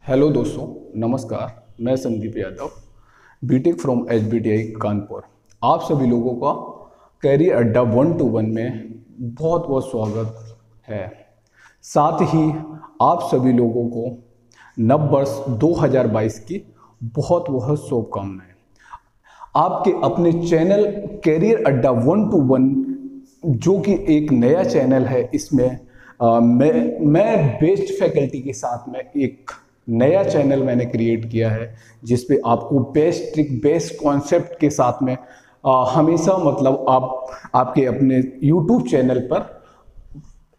Hello दोस्तों, नमस्कार। मैं संदीप यादव, बीटेक फ्रॉम एचबीटीआई कानपुर। आप सभी लोगों का कैरियर अड्डा 1-to-1 में बहुत बहुत स्वागत है। साथ ही आप सभी लोगों को नव वर्ष 2022 की बहुत बहुत शुभकामनाएं। आपके अपने चैनल कैरियर अड्डा 1-to-1 जो कि एक नया चैनल है, इसमें मैं बेस्ट फैकल्टी के साथ में एक नया चैनल मैंने क्रिएट किया है, जिस पे आपको बेस्ट ट्रिक बेस्ट कॉन्सेप्ट के साथ में हमेशा मतलब आपके अपने यूट्यूब चैनल पर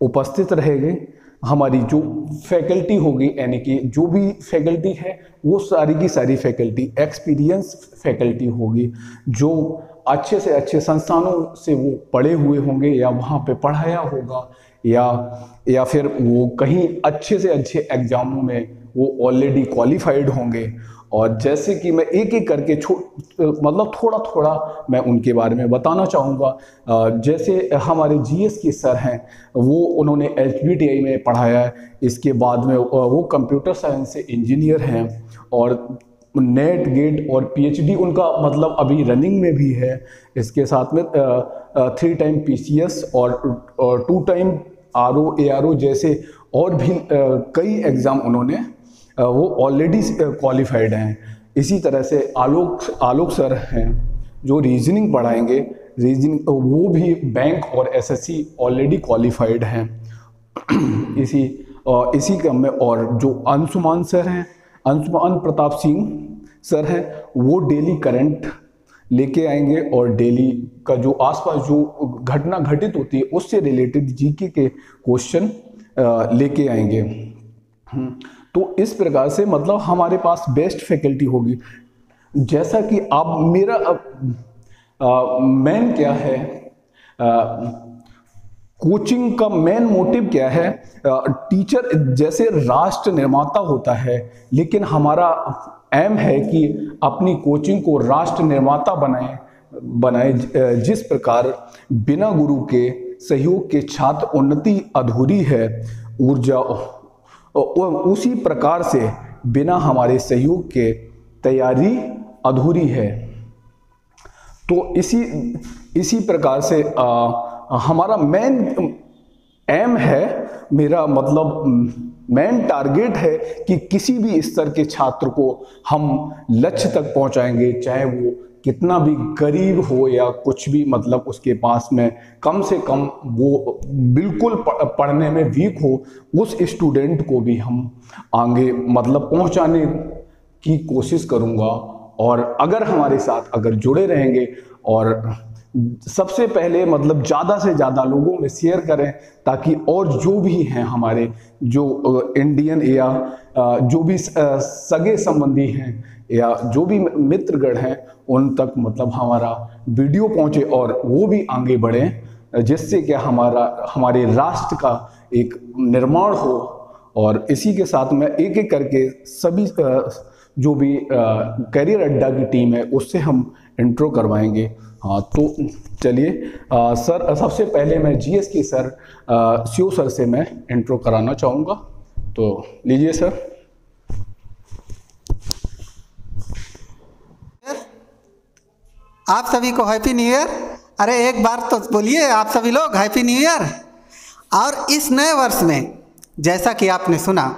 उपस्थित रहेंगे। हमारी जो फैकल्टी होगी, यानी कि जो भी फैकल्टी है वो सारी की सारी फैकल्टी एक्सपीरियंस फैकल्टी होगी, जो अच्छे से अच्छे संस्थानों से वो पढ़े हुए होंगे या वहाँ पे पढ़ाया होगा या फिर वो कहीं अच्छे से अच्छे एग्जामों में वो ऑलरेडी क्वालिफाइड होंगे। और जैसे कि मैं एक एक करके मतलब थोड़ा थोड़ा मैं उनके बारे में बताना चाहूँगा। जैसे हमारे जीएस के सर हैं, वो उन्होंने एचबीटीआई में पढ़ाया है। इसके बाद में वो कंप्यूटर साइंस से इंजीनियर हैं और नेट गेट और पीएचडी उनका मतलब अभी रनिंग में भी है। इसके साथ में 3 टाइम पीसीएस और 2 टाइम आरओ एआरओ जैसे और भी कई एग्ज़ाम उन्होंने वो ऑलरेडी क्वालिफाइड हैं। इसी तरह से आलोक सर हैं जो रीजनिंग पढ़ाएंगे, रीजनिंग वो भी बैंक और एसएससी ऑलरेडी क्वालिफाइड हैं। इसी क्रम में और जो अंशुमान सर हैं, अंशुमान प्रताप सिंह सर हैं, वो डेली करंट लेके आएंगे और डेली का जो आसपास जो घटना घटित होती है उससे रिलेटेड जीके के क्वेश्चन लेके आएंगे। तो इस प्रकार से मतलब हमारे पास बेस्ट फैकल्टी होगी। जैसा कि आप मेरा मेन क्या है, कोचिंग का मेन मोटिव क्या है, टीचर जैसे राष्ट्र निर्माता होता है, लेकिन हमारा एम है कि अपनी कोचिंग को राष्ट्र निर्माता बनाए। जिस प्रकार बिना गुरु के सहयोग के छात्र उन्नति अधूरी है, ऊर्जा उसी प्रकार से बिना हमारे सहयोग के तैयारी अधूरी है। तो इसी प्रकार से हमारा मेन एम है, मेरा मतलब मेन टारगेट है कि किसी भी स्तर के छात्र को हम लक्ष्य तक पहुंचाएंगे, चाहे वो कितना भी गरीब हो या कुछ भी, मतलब उसके पास में कम से कम वो बिल्कुल पढ़ने में वीक हो, उस स्टूडेंट को भी हम आगे मतलब पहुंचाने की कोशिश करूंगा। और अगर हमारे साथ अगर जुड़े रहेंगे और सबसे पहले मतलब ज़्यादा से ज़्यादा लोगों में शेयर करें, ताकि और जो भी हैं हमारे जो इंडियन या जो भी सगे संबंधी हैं या जो भी मित्रगण हैं, उन तक मतलब हमारा वीडियो पहुंचे और वो भी आगे बढ़ें, जिससे क्या हमारे राष्ट्र का एक निर्माण हो। और इसी के साथ में एक एक करके सभी जो भी कैरियर अड्डा की टीम है उससे हम इंट्रो करवाएंगे। हाँ, तो चलिए सर, सबसे पहले मैं जीएस के सर शिव सर से मैं इंट्रो कराना चाहूँगा, तो लीजिए सर। आप सभी को हैप्पी न्यू ईयर। अरे एक बार तो बोलिए आप सभी लोग हैप्पी न्यू ईयर। और इस नए वर्ष में जैसा कि आपने सुना,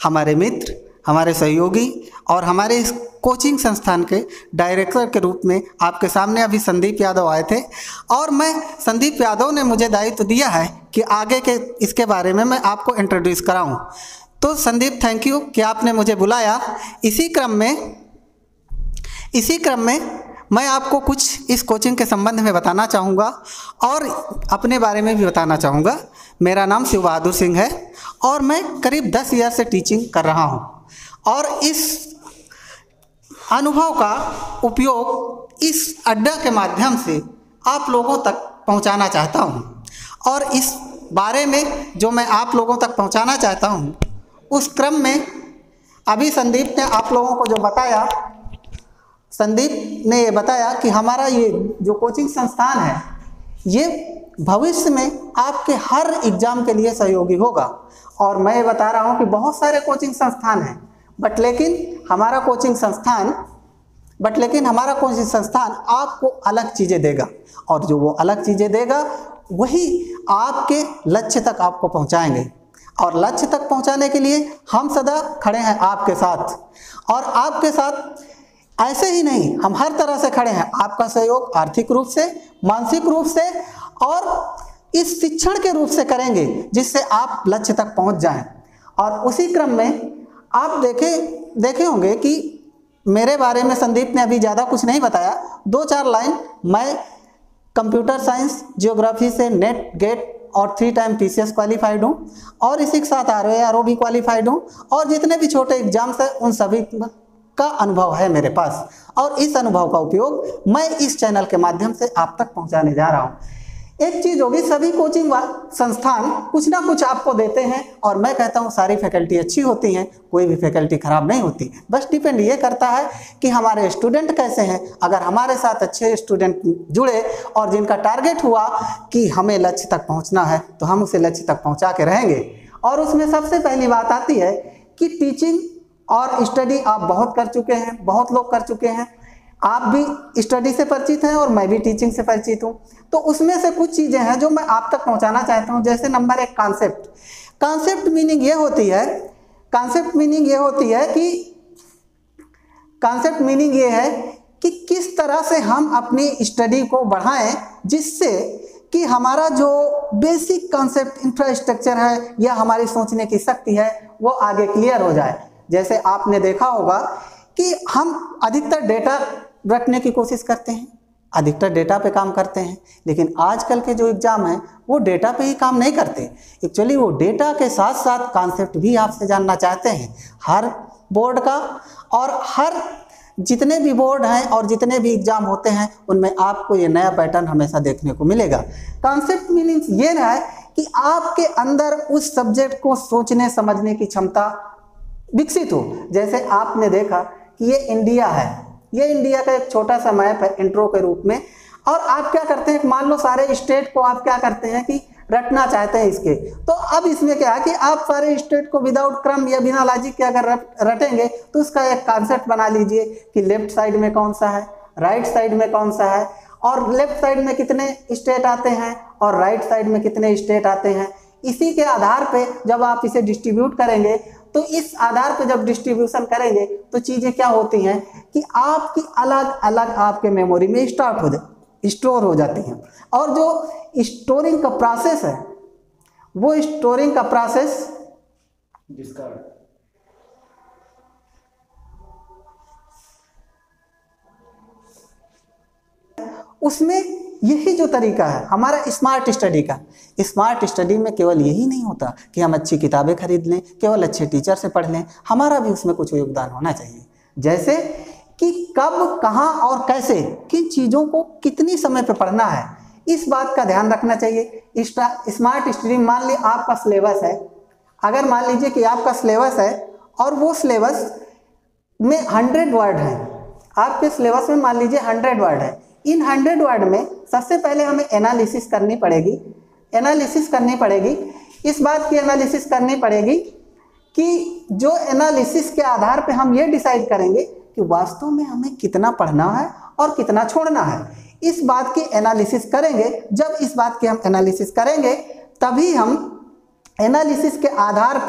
हमारे मित्र, हमारे सहयोगी और हमारे इस कोचिंग संस्थान के डायरेक्टर के रूप में आपके सामने अभी संदीप यादव आए थे, और संदीप यादव ने मुझे दायित्व दिया है कि आगे के इसके बारे में मैं आपको इंट्रोड्यूस कराऊं। तो संदीप, थैंक यू कि आपने मुझे बुलाया। इसी क्रम में मैं आपको कुछ इस कोचिंग के संबंध में बताना चाहूँगा और अपने बारे में भी बताना चाहूँगा। मेरा नाम शिव बहादुर सिंह है और मैं करीब 10 ईयर से टीचिंग कर रहा हूँ, और इस अनुभव का उपयोग इस अड्डा के माध्यम से आप लोगों तक पहुँचाना चाहता हूँ। और इस बारे में जो मैं आप लोगों तक पहुँचाना चाहता हूँ, उस क्रम में अभी संदीप ने आप लोगों को जो बताया, संदीप ने ये बताया कि हमारा ये जो कोचिंग संस्थान है, ये भविष्य में आपके हर एग्ज़ाम के लिए सहयोगी होगा। और मैं ये बता रहा हूँ कि बहुत सारे कोचिंग संस्थान हैं, बट लेकिन हमारा कोचिंग संस्थान आपको अलग चीज़ें देगा, और जो वो अलग चीज़ें देगा वही आपके लक्ष्य तक आपको पहुंचाएंगे। और लक्ष्य तक पहुंचाने के लिए हम सदा खड़े हैं आपके साथ, और आपके साथ ऐसे ही नहीं, हम हर तरह से खड़े हैं। आपका सहयोग आर्थिक रूप से, मानसिक रूप से और इस शिक्षण के रूप से करेंगे, जिससे आप लक्ष्य तक पहुंच जाएं। और उसी क्रम में आप देखे होंगे कि मेरे बारे में संदीप ने अभी ज़्यादा कुछ नहीं बताया, 2-4 लाइन। मैं कंप्यूटर साइंस जियोग्राफी से नेट, गेट और 3 टाइम PCS क्वालिफाइड हूँ, और इसी के साथ RO भी क्वालिफाइड हूँ, और जितने भी छोटे एग्जाम्स हैं उन सभी का अनुभव है मेरे पास, और इस अनुभव का उपयोग मैं इस चैनल के माध्यम से आप तक पहुँचाने जा रहा हूँ। एक चीज़ होगी, सभी कोचिंग संस्थान कुछ ना कुछ आपको देते हैं, और मैं कहता हूँ सारी फैकल्टी अच्छी होती हैं, कोई भी फैकल्टी खराब नहीं होती। बस डिपेंड ये करता है कि हमारे स्टूडेंट कैसे हैं। अगर हमारे साथ अच्छे स्टूडेंट जुड़े और जिनका टारगेट हुआ कि हमें लक्ष्य तक पहुँचना है, तो हम उसे लक्ष्य तक पहुँचा के रहेंगे। और उसमें सबसे पहली बात आती है कि टीचिंग और स्टडी आप बहुत कर चुके हैं, बहुत लोग कर चुके हैं। आप भी स्टडी से परिचित हैं और मैं भी टीचिंग से परिचित हूँ। तो उसमें से कुछ चीज़ें हैं जो मैं आप तक पहुँचाना चाहता हूँ। जैसे नंबर 1, कांसेप्ट मीनिंग ये होती है कि किस तरह से हम अपनी स्टडी को बढ़ाएं, जिससे कि हमारा जो बेसिक कॉन्सेप्ट इंफ्रास्ट्रक्चर है या हमारी सोचने की शक्ति है वो आगे क्लियर हो जाए। जैसे आपने देखा होगा कि हम अधिकतर डेटा रखने की कोशिश करते हैं, अधिकतर डेटा पे काम करते हैं, लेकिन आजकल के जो एग्ज़ाम हैं वो डेटा पे ही काम नहीं करते। एक्चुअली वो डेटा के साथ साथ कॉन्सेप्ट भी आपसे जानना चाहते हैं। हर बोर्ड का और हर जितने भी बोर्ड हैं और जितने भी एग्ज़ाम होते हैं उनमें आपको ये नया पैटर्न हमेशा देखने को मिलेगा। कॉन्सेप्ट मीनिंग्स ये है कि आपके अंदर उस सब्जेक्ट को सोचने समझने की क्षमता विकसित हो। जैसे आपने देखा कि ये इंडिया है, ये इंडिया का एक छोटा सा मैप है इंट्रो के रूप में, और आप क्या करते हैं, मान लो सारे स्टेट को आप क्या करते हैं कि रटना चाहते हैं इसके। तो अब इसमें क्या है कि आप सारे स्टेट को विदाउट क्रम या बिना लॉजिक के अगर रटेंगे तो उसका एक कॉन्सेप्ट बना लीजिए कि लेफ्ट साइड में कौन सा है, राइट साइड में कौन सा है, और लेफ्ट साइड में कितने स्टेट आते हैं और राइट साइड में कितने स्टेट आते हैं। इसी के आधार पे जब आप इसे डिस्ट्रीब्यूट करेंगे, तो इस आधार पे जब डिस्ट्रीब्यूशन करेंगे तो चीज़ें क्या होती हैं कि आपकी अलग अलग आपके मेमोरी में स्टोर हो जाती हैं। और जो स्टोरिंग का प्रोसेस है, वो स्टोरिंग का प्रोसेस उसमें यही जो तरीका है हमारा स्मार्ट स्टडी का। स्मार्ट स्टडी में केवल यही नहीं होता कि हम अच्छी किताबें खरीद लें, केवल अच्छे टीचर से पढ़ लें, हमारा भी उसमें कुछ योगदान होना चाहिए। जैसे कि कब, कहाँ और कैसे किन चीज़ों को कितनी समय पे पढ़ना है, इस बात का ध्यान रखना चाहिए। स्मार्ट स्टडी, मान ली आपका सिलेबस है, अगर मान लीजिए कि आपका सिलेबस है और वो सिलेबस में 100 वर्ड हैं, आपके सिलेबस में मान लीजिए 100 वर्ड है। इन 100 वर्ड में सबसे पहले हमें एनालिसिस करनी पड़ेगी। इस बात की एनालिसिस करनी पड़ेगी कि जो एनालिसिस के आधार पे हम ये डिसाइड करेंगे कि वास्तव में हमें कितना पढ़ना है और कितना छोड़ना है। इस बात की एनालिसिस करेंगे। जब इस बात की हम एनालिसिस करेंगे तभी हम एनालिसिस के आधार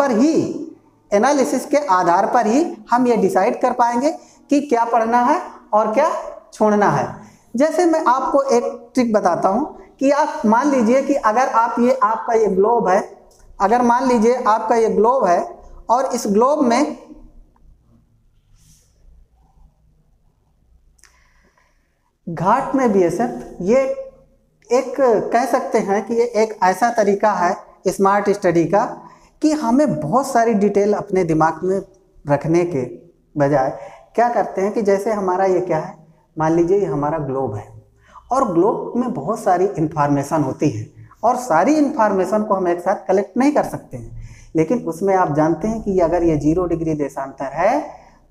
पर ही हम ये डिसाइड कर पाएंगे कि क्या पढ़ना है और क्या छोड़ना है। जैसे मैं आपको एक ट्रिक बताता हूँ कि आप मान लीजिए कि अगर आपका ये ग्लोब है, अगर मान लीजिए आपका ये ग्लोब है और इस ग्लोब में घाट में BSF, ये एक कह सकते हैं कि ये एक ऐसा तरीका है स्मार्ट स्टडी का कि हमें बहुत सारी डिटेल अपने दिमाग में रखने के बजाय क्या करते हैं कि जैसे हमारा ये क्या है, मान लीजिए ये हमारा ग्लोब है और ग्लोब में बहुत सारी इन्फॉर्मेशन होती है और सारी इन्फॉर्मेशन को हम एक साथ कलेक्ट नहीं कर सकते हैं। लेकिन उसमें आप जानते हैं कि अगर ये 0 डिग्री देशांतर है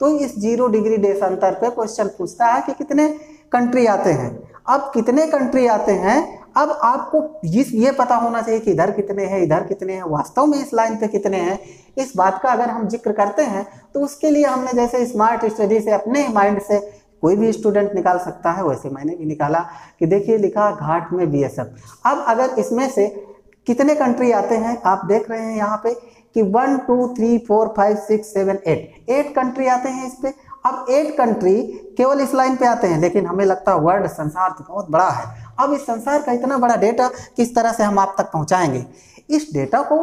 तो इस 0 डिग्री देशांतर पे क्वेश्चन पूछता है कि कितने कंट्री आते हैं। अब कितने कंट्री आते हैं अब आपको ये पता होना चाहिए कि इधर कितने हैं, इधर कितने हैं, वास्तव में इस लाइन पे कितने हैं। इस बात का अगर हम जिक्र करते हैं तो उसके लिए हमने जैसे स्मार्ट स्टडी से अपने माइंड से कोई भी स्टूडेंट निकाल सकता है, वैसे मैंने भी निकाला कि देखिए लिखा घाट में बीएसएफ। अब अगर इसमें से कितने कंट्री आते हैं आप देख रहे हैं यहाँ पे कि 1 2 3 4 5 6 7 8 कंट्री आते हैं इस पे। अब 8 कंट्री केवल इस लाइन पे आते हैं, लेकिन हमें लगता है वर्ल्ड संसार तो बहुत बड़ा है। अब इस संसार का इतना बड़ा डेटा किस तरह से हम आप तक पहुंचाएंगे? इस डेटा को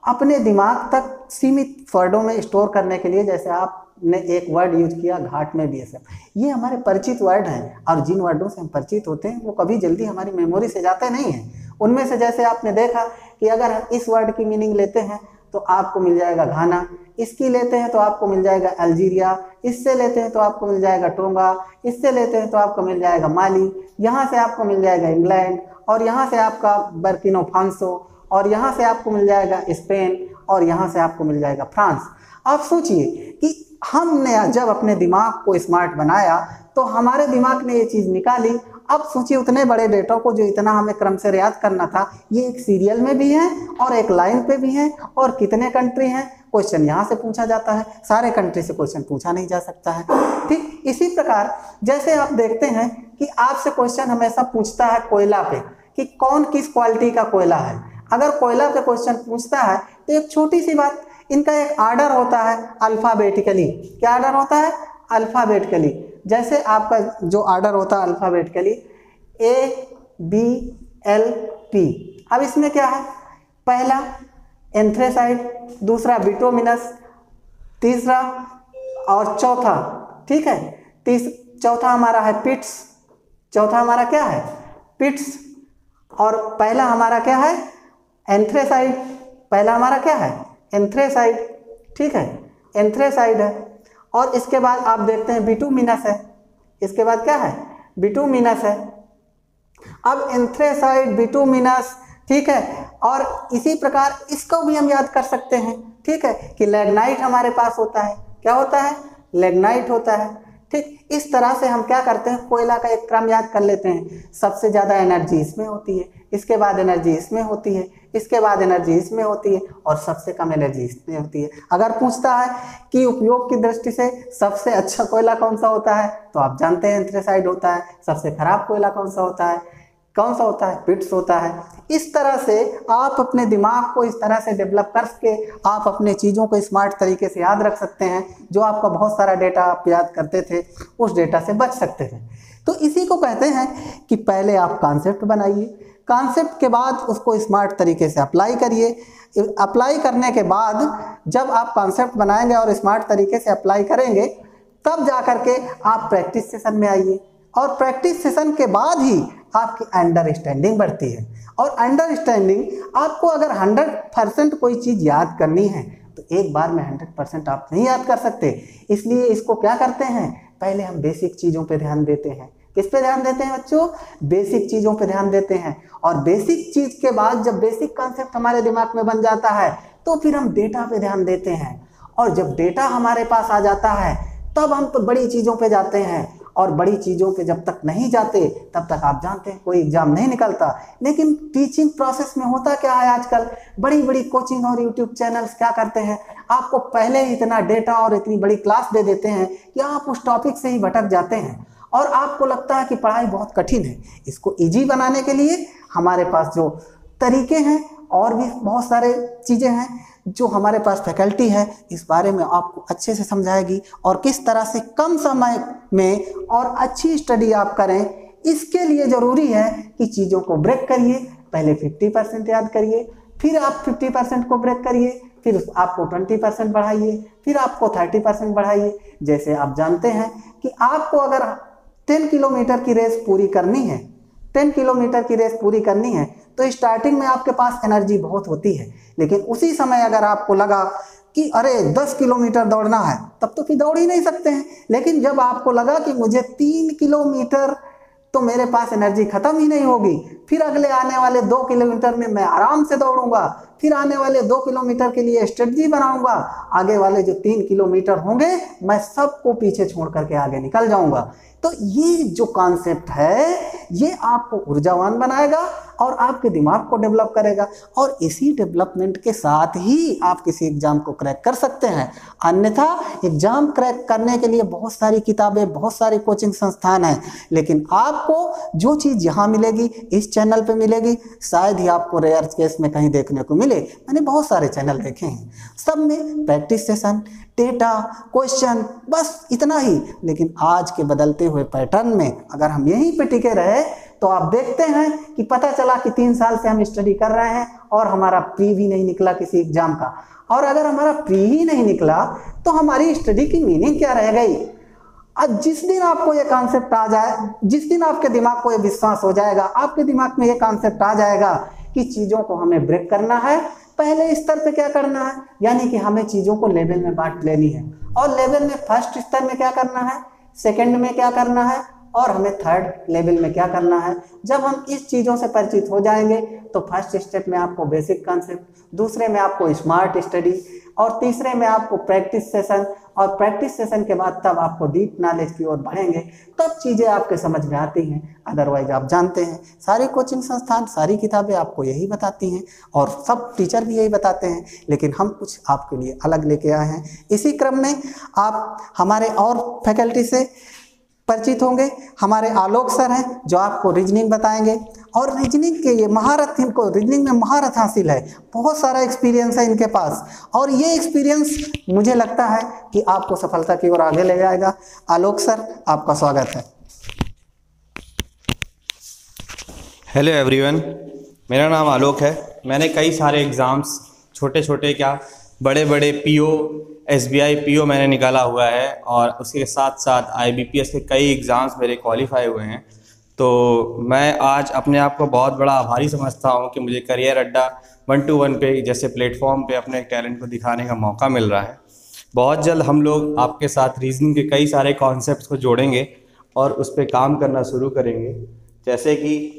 अपने दिमाग तक सीमित वर्डों में स्टोर करने के लिए, जैसे आपने एक वर्ड यूज किया घाट में बीएसएफ, ये हमारे परिचित वर्ड हैं और जिन वर्डों से हम परिचित होते हैं वो कभी जल्दी हमारी मेमोरी से जाते नहीं हैं। उनमें से जैसे आपने देखा कि अगर हम इस वर्ड की मीनिंग लेते हैं तो आपको मिल जाएगा घाना, इसकी लेते हैं तो आपको मिल जाएगा अल्जीरिया, इससे लेते हैं तो आपको मिल जाएगा टोंगा, इससे लेते हैं तो आपको मिल जाएगा माली, यहाँ से आपको मिल जाएगा इंग्लैंड, और यहाँ से आपका बर्किनो फांसो, और यहाँ से आपको मिल जाएगा स्पेन, और यहाँ से आपको मिल जाएगा फ्रांस। आप सोचिए कि हमने जब अपने दिमाग को स्मार्ट बनाया तो हमारे दिमाग ने ये चीज़ निकाली। अब सोचिए उतने बड़े डेटा को जो इतना हमें क्रम से याद करना था, ये एक सीरियल में भी है और एक लाइन पे भी है, और कितने कंट्री हैं क्वेश्चन यहाँ से पूछा जाता है, सारे कंट्री से क्वेश्चन पूछा नहीं जा सकता है। ठीक इसी प्रकार जैसे आप देखते हैं कि आपसे क्वेश्चन हमेशा पूछता है कोयला पे कि कौन किस क्वालिटी का कोयला है। अगर कोयला पे क्वेश्चन पूछता है तो एक छोटी सी बात, इनका एक आर्डर होता है अल्फ़ाबेटिकली। क्या आर्डर होता है? अल्फ़ाबेटिकली। जैसे आपका जो आर्डर होता है अल्फ़ाबेटिकली ABLP। अब इसमें क्या है? पहला एंथ्रेसाइड, दूसरा बिटुमिनस, तीसरा और चौथा, ठीक है, चौथा हमारा है पिट्स। चौथा हमारा क्या है? पिट्स। और पहला हमारा क्या है? एंथ्रेसाइड। पहला हमारा क्या है? एंथ्रेसाइड, ठीक है, एंथ्रेसाइड है। और इसके बाद आप देखते हैं बिटुमिनस है। इसके बाद क्या है? बिटुमिनस है। अब एंथ्रेसाइड, बिटुमिनस, ठीक है, और इसी प्रकार इसको भी हम याद कर सकते हैं, ठीक है, कि लिग्नाइट हमारे पास होता है। क्या होता है? लिग्नाइट होता है। ठीक इस तरह से हम क्या करते हैं, कोयला का एक क्रम याद कर लेते हैं। सबसे ज़्यादा एनर्जी इसमें होती है, इसके बाद एनर्जी इसमें होती है, इसके बाद एनर्जी इसमें होती है, और सबसे कम एनर्जी इसमें होती है। अगर पूछता है कि उपयोग की दृष्टि से सबसे अच्छा कोयला कौन सा होता है, तो आप जानते हैं एंथ्रेसाइड होता है। सबसे खराब कोयला कौन सा होता है? कौन सा होता है? पिट्स होता है। इस तरह से आप अपने दिमाग को इस तरह से डेवलप करके आप अपने चीज़ों को स्मार्ट तरीके से याद रख सकते हैं। जो आपका बहुत सारा डेटा आप याद करते थे उस डेटा से बच सकते हैं। तो इसी को कहते हैं कि पहले आप कॉन्सेप्ट बनाइए, कॉन्सेप्ट के बाद उसको स्मार्ट तरीके से अप्लाई करिए। अप्लाई करने के बाद जब आप कॉन्सेप्ट बनाएंगे और स्मार्ट तरीके से अप्लाई करेंगे, तब जा कर के आप प्रैक्टिस सेशन में आइए, और प्रैक्टिस सेशन के बाद ही आपकी अंडरस्टैंडिंग बढ़ती है। और अंडरस्टैंडिंग, आपको अगर 100% कोई चीज़ याद करनी है तो एक बार में 100% आप नहीं याद कर सकते। इसलिए इसको क्या करते हैं, पहले हम बेसिक चीज़ों पे ध्यान देते हैं। किस पे ध्यान देते हैं बच्चों? बेसिक चीज़ों पे ध्यान देते हैं। और बेसिक चीज़ के बाद जब बेसिक कॉन्सेप्ट हमारे दिमाग में बन जाता है तो फिर हम डेटा पे ध्यान देते हैं। और जब डेटा हमारे पास आ जाता है तब हम तो बड़ी चीज़ों पे जाते हैं। और बड़ी चीज़ों पे जब तक नहीं जाते तब तक आप जानते हैं कोई एग्जाम नहीं निकलता। लेकिन टीचिंग प्रोसेस में होता क्या है, आजकल बड़ी बड़ी कोचिंग और यूट्यूब चैनल्स क्या करते हैं, आपको पहले ही इतना डेटा और इतनी बड़ी क्लास दे देते हैं कि आप उस टॉपिक से ही भटक जाते हैं और आपको लगता है कि पढ़ाई बहुत कठिन है। इसको ईजी बनाने के लिए हमारे पास जो तरीके हैं और भी बहुत सारे चीज़ें हैं जो हमारे पास फैकल्टी है, इस बारे में आपको अच्छे से समझाएगी। और किस तरह से कम समय में और अच्छी स्टडी आप करें, इसके लिए ज़रूरी है कि चीज़ों को ब्रेक करिए। पहले 50% याद करिए, फिर आप 50% को ब्रेक करिए, फिर आपको 20% बढ़ाइए, फिर आपको 30% बढ़ाइए। जैसे आप जानते हैं कि आपको अगर 10 किलोमीटर की रेस पूरी करनी है, 10 किलोमीटर की रेस पूरी करनी है, तो स्टार्टिंग में आपके पास एनर्जी बहुत होती है। लेकिन उसी समय अगर आपको लगा कि अरे 10 किलोमीटर दौड़ना है, तब तो फिर दौड़ ही नहीं सकते हैं। लेकिन जब आपको लगा कि मुझे 3 किलोमीटर, तो मेरे पास एनर्जी ख़त्म ही नहीं होगी, फिर अगले आने वाले 2 किलोमीटर में मैं आराम से दौड़ूंगा, फिर आने वाले 2 किलोमीटर के लिए स्ट्रेटजी बनाऊंगा, आगे वाले जो 3 किलोमीटर होंगे मैं सबको पीछे छोड़ करके आगे निकल जाऊंगा। तो ये जो कॉन्सेप्ट है ये आपको ऊर्जावान बनाएगा और आपके दिमाग को डेवलप करेगा, और इसी डेवलपमेंट के साथ ही आप किसी एग्जाम को क्रैक कर सकते हैं। अन्यथा एग्जाम क्रैक करने के लिए बहुत सारी किताबें, बहुत सारी कोचिंग संस्थान हैं, लेकिन आपको जो चीज़ यहाँ मिलेगी इस चैनल पे मिलेगी, शायद ही आपको रेयर केस में कहीं देखने को मिले। मैंने बहुत सारे चैनल देखे हैं, सब में प्रैक्टिस सेशन, डेटा, क्वेश्चन, बस इतना ही। लेकिन आज के बदलते हुए पैटर्न में अगर हम यहीं पे टिके रहे तो आप देखते हैं कि पता चला कि 3 साल से हम स्टडी कर रहे हैं और हमारा प्री भी नहीं निकला किसी एग्जाम का। और अगर हमारा प्री ही नहीं निकला तो हमारी स्टडी की मीनिंग क्या रह गई? आज जिस दिन आपको ये कॉन्सेप्ट आ जाए, जिस दिन आपके दिमाग को ये विश्वास हो जाएगा, आपके दिमाग में ये कॉन्सेप्ट आ जाएगा कि चीज़ों को हमें ब्रेक करना है, पहले स्तर पे क्या करना है, यानी कि हमें चीज़ों को लेवल में बांट लेनी है। और लेवल में फर्स्ट स्तर में क्या करना है, सेकंड में क्या करना है, और हमें थर्ड लेवल में क्या करना है। जब हम इस चीज़ों से परिचित हो जाएंगे तो फर्स्ट स्टेप में आपको बेसिक कॉन्सेप्ट, दूसरे में आपको स्मार्ट स्टडी, और तीसरे में आपको प्रैक्टिस सेशन, और प्रैक्टिस सेशन के बाद तब आपको डीप नॉलेज की ओर बढ़ेंगे, तब चीज़ें आपके समझ में आती हैं। अदरवाइज आप जानते हैं सारी कोचिंग संस्थान, सारी किताबें आपको यही बताती हैं और सब टीचर भी यही बताते हैं, लेकिन हम कुछ आपके लिए अलग लेके आए हैं। इसी क्रम में आप हमारे और फैकल्टी से परिचित होंगे। हमारे आलोक सर हैं जो आपको रीजनिंग बताएंगे, और रीजनिंग के ये महारत, इनको रीजनिंग में महारत हासिल है, बहुत सारा एक्सपीरियंस है इनके पास, और ये एक्सपीरियंस मुझे लगता है कि आपको सफलता की ओर आगे ले जाएगा। आलोक सर, आपका स्वागत है। हेलो एवरीवन, मेरा नाम आलोक है। मैंने कई सारे एग्ज़ाम्स, छोटे छोटे क्या बड़े बड़े पीओ, एसबीआई पीओ मैंने निकाला हुआ है, और उसके साथ साथ आईबीपीएस के कई एग्ज़ाम्स मेरे क्वालिफाई हुए हैं। तो मैं आज अपने आप को बहुत बड़ा आभारी समझता हूँ कि मुझे करियर अड्डा 1-to-1 पे जैसे प्लेटफॉर्म पे अपने टैलेंट को दिखाने का मौका मिल रहा है। बहुत जल्द हम लोग आपके साथ रीजनिंग के कई सारे कॉन्सेप्ट्स को जोड़ेंगे और उस पर काम करना शुरू करेंगे। जैसे कि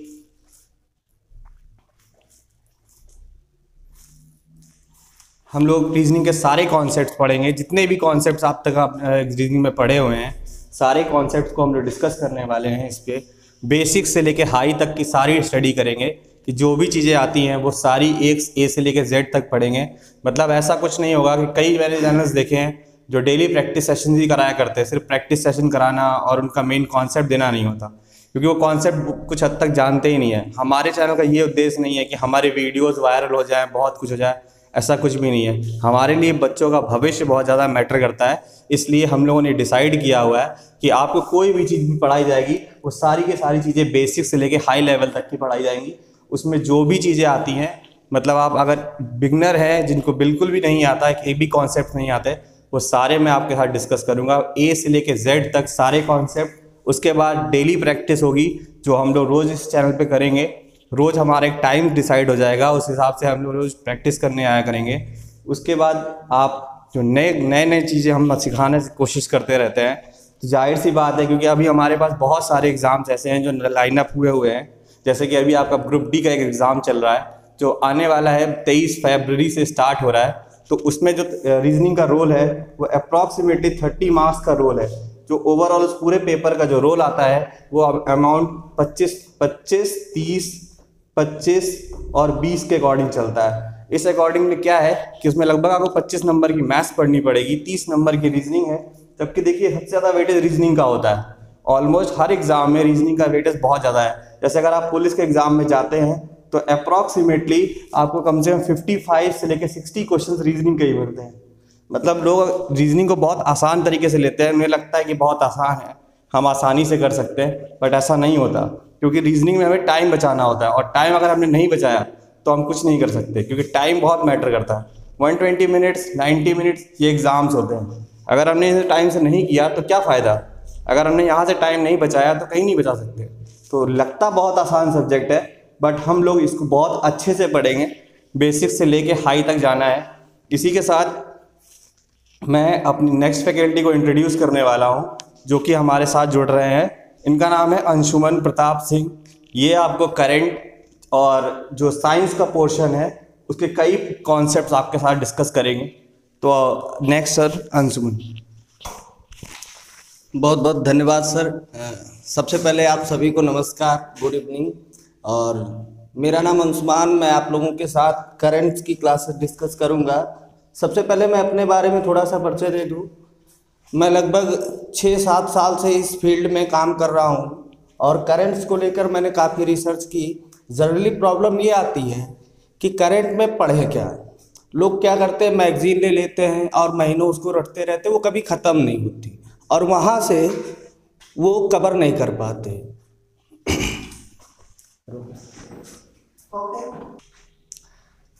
हम लोग रीजनिंग के सारे कॉन्सेप्ट्स पढ़ेंगे, जितने भी कॉन्सेप्ट्स आप तक आप रीजनिंग में पढ़े हुए हैं, सारे कॉन्सेप्ट्स को हम लोग डिस्कस करने वाले हैं। इस पर बेसिक से लेके हाई तक की सारी स्टडी करेंगे कि जो भी चीज़ें आती हैं वो सारी ए से लेके जेड तक पढ़ेंगे। मतलब ऐसा कुछ नहीं होगा कि कई मैंने चैनल्स देखे हैं जो डेली प्रैक्टिस सेशन ही कराया करते हैं, सिर्फ प्रैक्टिस सेशन कराना और उनका मेन कॉन्सेप्ट देना नहीं होता, क्योंकि वो कॉन्सेप्ट कुछ हद तक जानते ही नहीं है। हमारे चैनल का ये उद्देश्य नहीं है कि हमारे वीडियोज़ वायरल हो जाए, बहुत कुछ हो जाए, ऐसा कुछ भी नहीं है। हमारे लिए बच्चों का भविष्य बहुत ज़्यादा मैटर करता है, इसलिए हम लोगों ने डिसाइड किया हुआ है कि आपको कोई भी चीज़ भी पढ़ाई जाएगी वो सारी की सारी चीज़ें बेसिक से लेके हाई लेवल तक की पढ़ाई जाएंगी। उसमें जो भी चीज़ें आती हैं, मतलब आप अगर बिगनर हैं जिनको बिल्कुल भी नहीं आता है, एक भी कॉन्सेप्ट नहीं आते, वो सारे मैं आपके साथ डिस्कस करूँगा, ए से लेके जेड तक सारे कॉन्सेप्ट। उसके बाद डेली प्रैक्टिस होगी जो हम लोग रोज़ इस चैनल पर करेंगे। रोज़ हमारा एक टाइम डिसाइड हो जाएगा, उस हिसाब से हम लोग रोज़ प्रैक्टिस करने आया करेंगे। उसके बाद आप जो नए चीज़ें हम सिखाने की कोशिश करते रहते हैं, तो जाहिर सी बात है क्योंकि अभी हमारे पास बहुत सारे एग्ज़ाम्स ऐसे हैं जो लाइनअप हुए हैं। जैसे कि अभी आपका ग्रुप डी का एक एग्ज़ाम चल रहा है जो आने वाला है, 23 फरवरी से स्टार्ट हो रहा है। तो उसमें जो रीजनिंग का रोल है वो अप्रॉक्सीमेटली 30 मार्क्स का रोल है। जो ओवरऑल उस पूरे पेपर का जो रोल आता है वो अमाउंट 25, 30, 25 और 20 के अकॉर्डिंग चलता है। इस अकॉर्डिंगली क्या है कि उसमें लगभग आपको 25 नंबर की मैथ्स पढ़नी पड़ेगी, 30 नंबर की रीजनिंग है। जबकि देखिए सबसे ज़्यादा वेटेज रीजनिंग का होता है, ऑलमोस्ट हर एग्जाम में रीजनिंग का वेटेज बहुत ज़्यादा है। जैसे अगर आप पुलिस के एग्जाम में जाते हैं तो अप्रॉक्सीमेटली आपको कम से कम 55 से लेकर 60 क्वेश्चन रीजनिंग के ही मिलते हैं। मतलब लोग रीजनिंग को बहुत आसान तरीके से लेते हैं, उन्हें लगता है कि बहुत आसान है, हम आसानी से कर सकते हैं, बट ऐसा नहीं होता, क्योंकि रीजनिंग में हमें टाइम बचाना होता है, और टाइम अगर हमने नहीं बचाया तो हम कुछ नहीं कर सकते, क्योंकि टाइम बहुत मैटर करता है। 120 मिनट्स, 90 मिनट्स ये एग्ज़ाम्स होते हैं। अगर हमने इसे टाइम से नहीं किया तो क्या फ़ायदा? अगर हमने यहाँ से टाइम नहीं बचाया तो कहीं नहीं बचा सकते। तो लगता बहुत आसान सब्जेक्ट है, बट हम लोग इसको बहुत अच्छे से पढ़ेंगे, बेसिक से लेके हाई तक जाना है। इसी के साथ मैं अपनी नेक्स्ट फैकल्टी को इंट्रोड्यूस करने वाला हूँ जो कि हमारे साथ जुड़ रहे हैं। इनका नाम है अंशुमन प्रताप सिंह। ये आपको करंट और जो साइंस का पोर्शन है उसके कई कॉन्सेप्ट्स आपके साथ डिस्कस करेंगे। तो नेक्स्ट सर अंशुमन। बहुत बहुत धन्यवाद सर। सबसे पहले आप सभी को नमस्कार, गुड इवनिंग। और मेरा नाम अंशुमान, मैं आप लोगों के साथ करंट्स की क्लासेस डिस्कस करूंगा। सबसे पहले मैं अपने बारे में थोड़ा सा परिचय दे दूं। मैं लगभग 6-7 साल से इस फील्ड में काम कर रहा हूं और करंट्स को लेकर मैंने काफ़ी रिसर्च की। जनरली प्रॉब्लम ये आती है कि करंट में पढ़े क्या। लोग क्या करते हैं, मैगजीन ले लेते हैं और महीनों उसको रटते रहते, वो कभी ख़त्म नहीं होती और वहाँ से वो कवर नहीं कर पाते।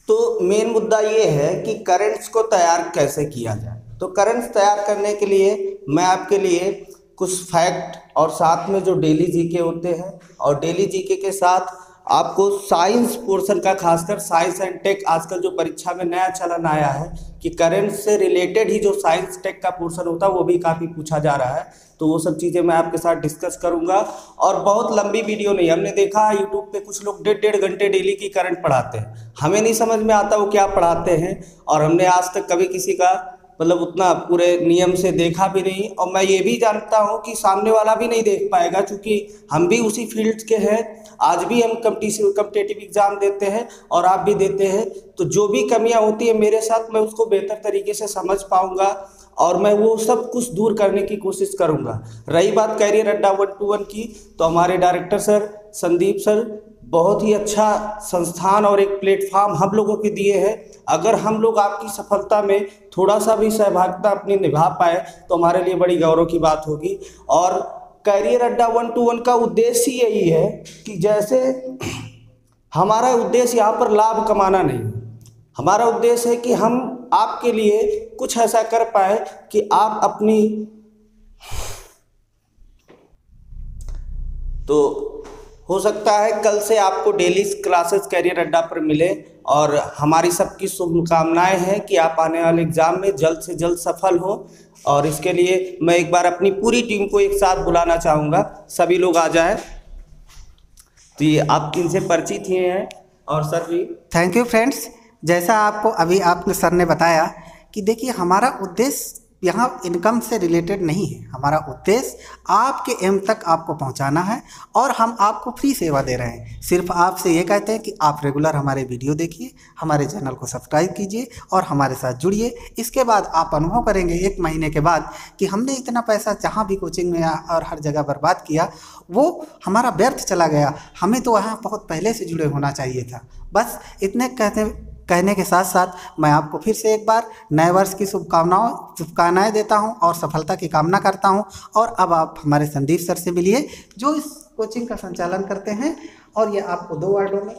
तो मेन मुद्दा ये है कि करंट्स को तैयार कैसे किया जाए। तो करंट्स तैयार करने के लिए मैं आपके लिए कुछ फैक्ट और साथ में जो डेली जीके होते हैं और डेली जीके के साथ आपको साइंस पोर्शन का, खासकर साइंस एंड टेक, आजकल जो परीक्षा में नया चलन आया है कि करंट से रिलेटेड ही जो साइंस टेक का पोर्शन होता है वो भी काफ़ी पूछा जा रहा है। तो वो सब चीज़ें मैं आपके साथ डिस्कस करूंगा और बहुत लंबी वीडियो नहीं। हमने देखा है यूट्यूब पे कुछ लोग 1.5 घंटे डेली की करंट पढ़ाते हैं, हमें नहीं समझ में आता वो क्या पढ़ाते हैं और हमने आज तक कभी किसी का मतलब उतना पूरे नियम से देखा भी नहीं। और मैं ये भी जानता हूँ कि सामने वाला भी नहीं देख पाएगा, क्योंकि हम भी उसी फील्ड के हैं। आज भी हम कम्पिटिटिव एग्ज़ाम देते हैं और आप भी देते हैं। तो जो भी कमियां होती है मेरे साथ, मैं उसको बेहतर तरीके से समझ पाऊंगा और मैं वो सब कुछ दूर करने की कोशिश करूंगा। रही बात कैरियर अड्डा 1-to-1 की, तो हमारे डायरेक्टर सर संदीप सर बहुत ही अच्छा संस्थान और एक प्लेटफॉर्म हम लोगों के दिए हैं। अगर हम लोग आपकी सफलता में थोड़ा सा भी सहभागिता अपनी निभा पाए तो हमारे लिए बड़ी गौरव की बात होगी। और कैरियर अड्डा 1-to-1 का उद्देश्य यही है कि जैसे हमारा उद्देश्य यहाँ पर लाभ कमाना नहीं, हमारा उद्देश्य है कि हम आपके लिए कुछ ऐसा कर पाए कि आप अपनी, तो हो सकता है कल से आपको डेली क्लासेस कैरियर अड्डा पर मिले और हमारी सबकी शुभकामनाएं हैं कि आप आने वाले एग्ज़ाम में जल्द से जल्द सफल हो। और इसके लिए मैं एक बार अपनी पूरी टीम को एक साथ बुलाना चाहूँगा, सभी लोग आ जाएं। तो ये आप इनसे परिचित ही हैं और सर भी। Thank you friends. जैसा आपको अभी आपने सर ने बताया कि देखिए हमारा उद्देश्य यहाँ इनकम से रिलेटेड नहीं है, हमारा उद्देश्य आपके एम तक आपको पहुँचाना है और हम आपको फ्री सेवा दे रहे हैं। सिर्फ आपसे ये कहते हैं कि आप रेगुलर हमारे वीडियो देखिए, हमारे चैनल को सब्सक्राइब कीजिए और हमारे साथ जुड़िए। इसके बाद आप अनुभव करेंगे 1 महीने के बाद कि हमने इतना पैसा जहाँ भी कोचिंग में और हर जगह बर्बाद किया वो हमारा व्यर्थ चला गया, हमें तो वहाँ बहुत पहले से जुड़े होना चाहिए था। बस इतने कहने के साथ साथ मैं आपको फिर से एक बार नए वर्ष की शुभकामनाएं देता हूं और सफलता की कामना करता हूं। और अब आप हमारे संदीप सर से मिलिए जो इस कोचिंग का संचालन करते हैं और ये आपको 2 वर्डों में।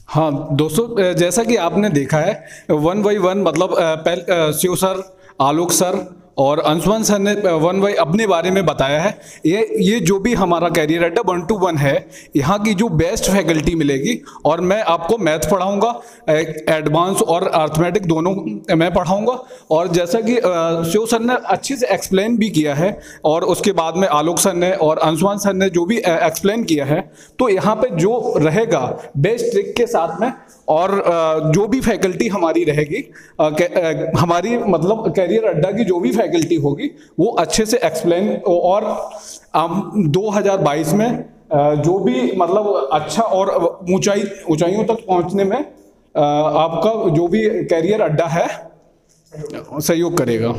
हाँ दोस्तों, जैसा कि आपने देखा है 1 by 1 मतलब शिव सर, आलोक सर और अंशुमन सर ने 1 by अपने बारे में बताया है। ये जो भी हमारा कैरियर अड्डा 1-to-1 है, यहाँ की जो बेस्ट फैकल्टी मिलेगी और मैं आपको मैथ पढ़ाऊँगा, एडवांस और अर्थमेटिक दोनों मैं पढ़ाऊँगा। और जैसा कि शिव सर ने अच्छे से एक्सप्लेन भी किया है और उसके बाद में आलोक सर ने और अंशुमन सर ने जो भी एक्सप्लेन किया है, तो यहाँ पे जो रहेगा बेस्ट ट्रिक के साथ में और जो भी फैकल्टी हमारी रहेगी, हमारी मतलब कैरियर अड्डा की जो भी फैकल्टी होगी वो अच्छे से एक्सप्लेन और 2022 में जो भी मतलब अच्छा और ऊंचाइयों तक पहुंचने में आपका जो भी कैरियर अड्डा है सहयोग करेगा।